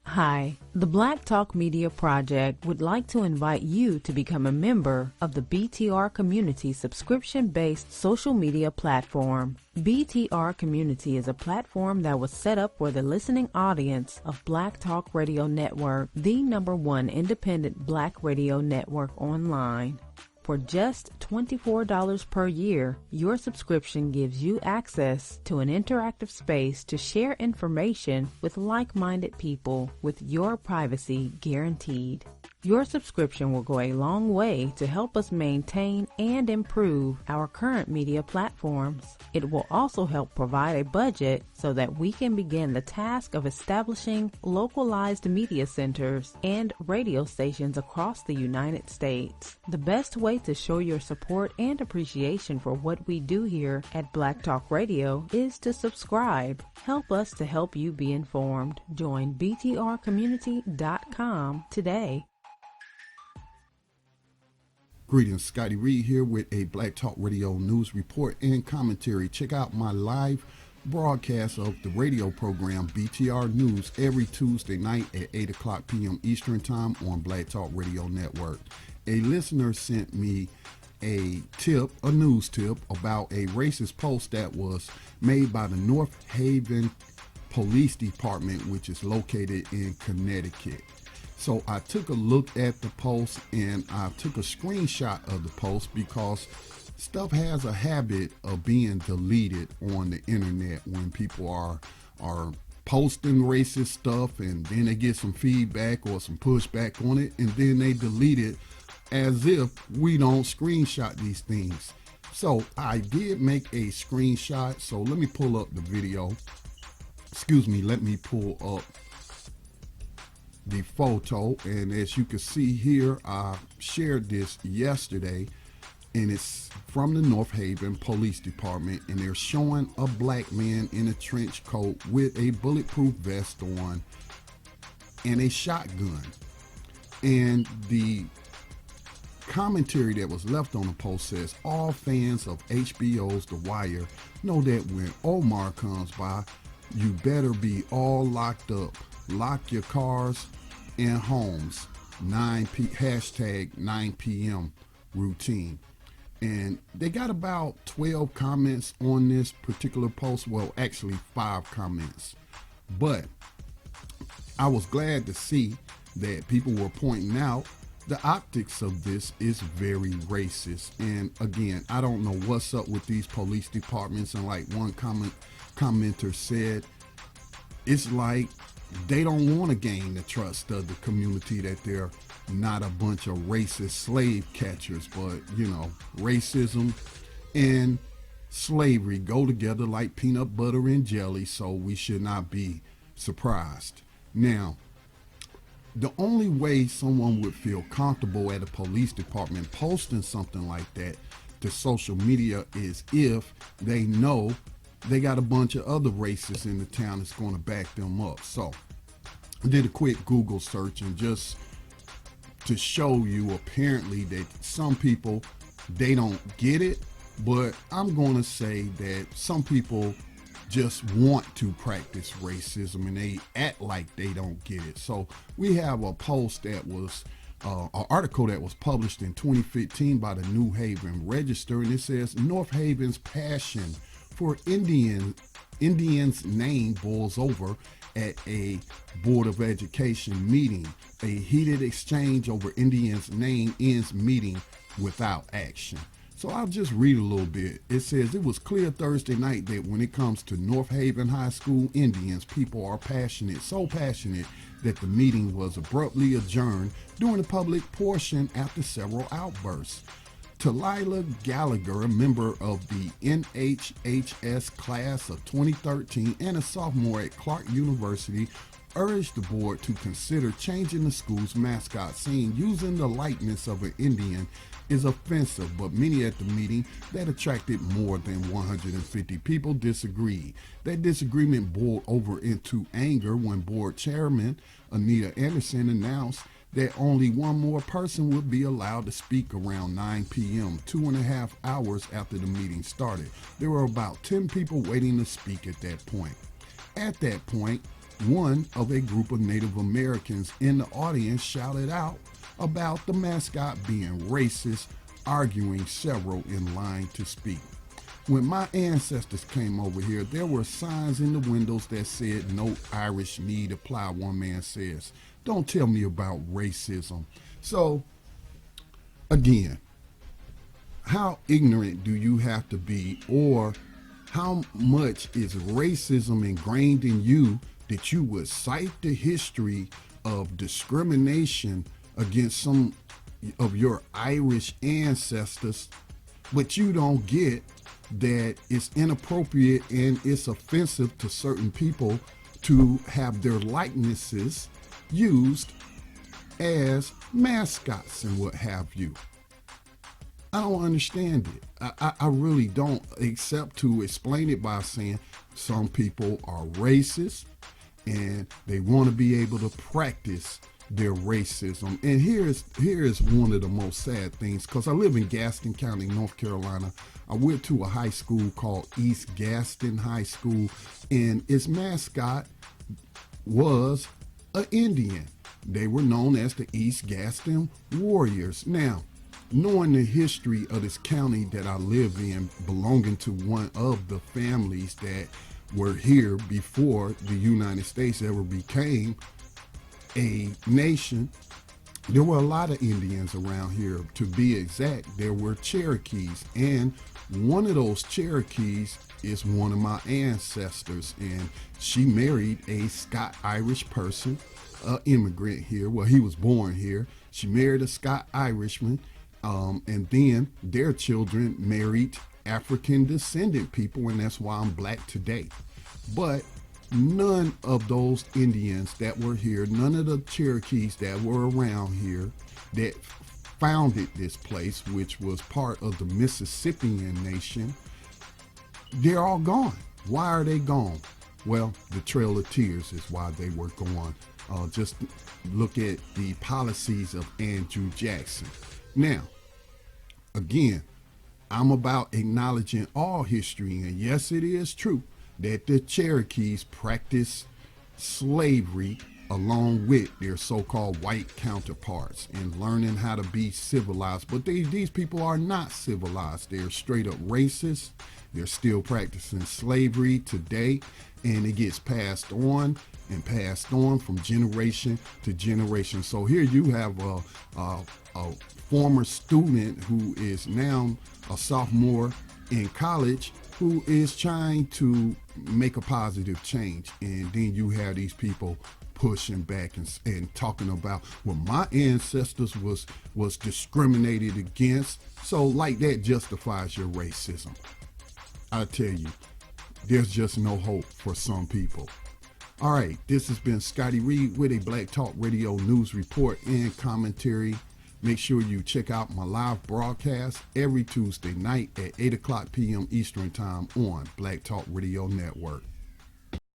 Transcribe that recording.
Hi, the Black Talk Media Project would like to invite you to become a member of the BTR Community subscription-based social media platform. BTR Community is a platform that was set up for the listening audience of Black Talk Radio Network, the #1 independent Black radio network online. For just $24 per year, your subscription gives you access to an interactive space to share information with like-minded people with your privacy guaranteed. Your subscription will go a long way to help us maintain and improve our current media platforms. It will also help provide a budget so that we can begin the task of establishing localized media centers and radio stations across the United States. The best way to show your support and appreciation for what we do here at Black Talk Radio is to subscribe. Help us to help you be informed. Join btrcommunity.com today. Greetings, Scotty Reed here with a Black Talk Radio news report and commentary. Check out my live broadcast of the radio program BTR News every Tuesday night at 8 o'clock p.m. Eastern Time on Black Talk Radio Network. A listener sent me a news tip about a racist post that was made by the North Haven Police Department, which is located in Connecticut. So I took a look at the post and I took a screenshot of the post because stuff has a habit of being deleted on the internet when people are posting racist stuff, and then they get some feedback or some pushback on it, and then they delete it as if we don't screenshot these things. So I did make a screenshot. So let me pull up the video. Let me pull up the photo, and as you can see here, I shared this yesterday, and it's from the North Haven Police Department, and they're showing a black man in a trench coat with a bulletproof vest on and a shotgun. And the commentary that was left on the post says, all fans of HBO's The Wire know that when Omar comes by, you better be all locked up. Lock your cars and homes. Hashtag 9 p.m. routine. And they got about 12 comments on this particular post. Well, actually 5 comments. But I was glad to see that people were pointing out the optics of this is very racist. And again, I don't know what's up with these police departments. And like one commenter said, it's like they don't want to gain the trust of the community, that they're not a bunch of racist slave catchers. But, you know, racism and slavery go together like peanut butter and jelly, so we should not be surprised. Now, the only way someone would feel comfortable at a police department posting something like that to social media is if they know they got a bunch of other racists in the town that's going to back them up. So I did a quick Google search, and just to show you apparently that some people, they don't get it, but I'm going to say that some people just want to practice racism and they act like they don't get it. So we have a post that was an article that was published in 2015 by the New Haven Register, and it says North Haven's passion for Indians' name boils over at a Board of Education meeting. A heated exchange over Indians' name ends meeting without action. So I'll just read a little bit. It says, it was clear Thursday night that when it comes to North Haven High School Indians, people are passionate, so passionate that the meeting was abruptly adjourned during the public portion after several outbursts. Talila Gallagher, a member of the NHHS class of 2013 and a sophomore at Clark University, urged the board to consider changing the school's mascot, saying using the likeness of an Indian is offensive, but many at the meeting that attracted more than 150 people disagreed. That disagreement boiled over into anger when board chairman Anita Anderson announced that only one more person would be allowed to speak around 9 p.m., 2.5 hours after the meeting started. There were about 10 people waiting to speak at that point. At that point, one of a group of Native Americans in the audience shouted out about the mascot being racist, arguing several in line to speak. When my ancestors came over here, there were signs in the windows that said no Irish need apply, one man says. Don't tell me about racism. So, again, how ignorant do you have to be, or how much is racism ingrained in you that you would cite the history of discrimination against some of your Irish ancestors, but you don't get that it's inappropriate and it's offensive to certain people to have their likenesses used as mascots and what have you. I don't understand it. I really don't, except to explain it by saying some people are racist and they want to be able to practice their racism. And here's one of the most sad things, because I live in Gaston County, North Carolina. I went to a high school called East Gaston High School, and its mascot was an Indian. They were known as the East Gaston Warriors. Now, knowing the history of this county that I live in, belonging to one of the families that were here before the United States ever became a nation, there were a lot of Indians around here. To be exact, there were Cherokees, and one of those Cherokees is one of my ancestors, and she married a Scot-Irish person, an immigrant here. Well, he was born here. She married a Scot-Irishman, and then their children married African descendant people, and that's why I'm black today. But none of those Indians that were here, none of the Cherokees that were around here that founded this place, which was part of the Mississippian nation, they're all gone. Why are they gone? Well, the Trail of Tears is why they were gone. Just look at the policies of Andrew Jackson. Now, again, I'm about acknowledging all history, and yes, it is true that the Cherokees practiced slavery along with their so-called white counterparts and learning how to be civilized. But these people are not civilized. They're straight up racist. They're still practicing slavery today, and it gets passed on and passed on from generation to generation. So here you have a former student who is now a sophomore in college who is trying to make a positive change, and then you have these people pushing back and talking about, well, my ancestors was discriminated against, so like that justifies your racism. I tell you, there's just no hope for some people. All right, this has been Scotty Reed with a Black Talk Radio news report and commentary. Make sure you check out my live broadcast every Tuesday night at 8 o'clock p.m. Eastern Time on Black Talk Radio Network.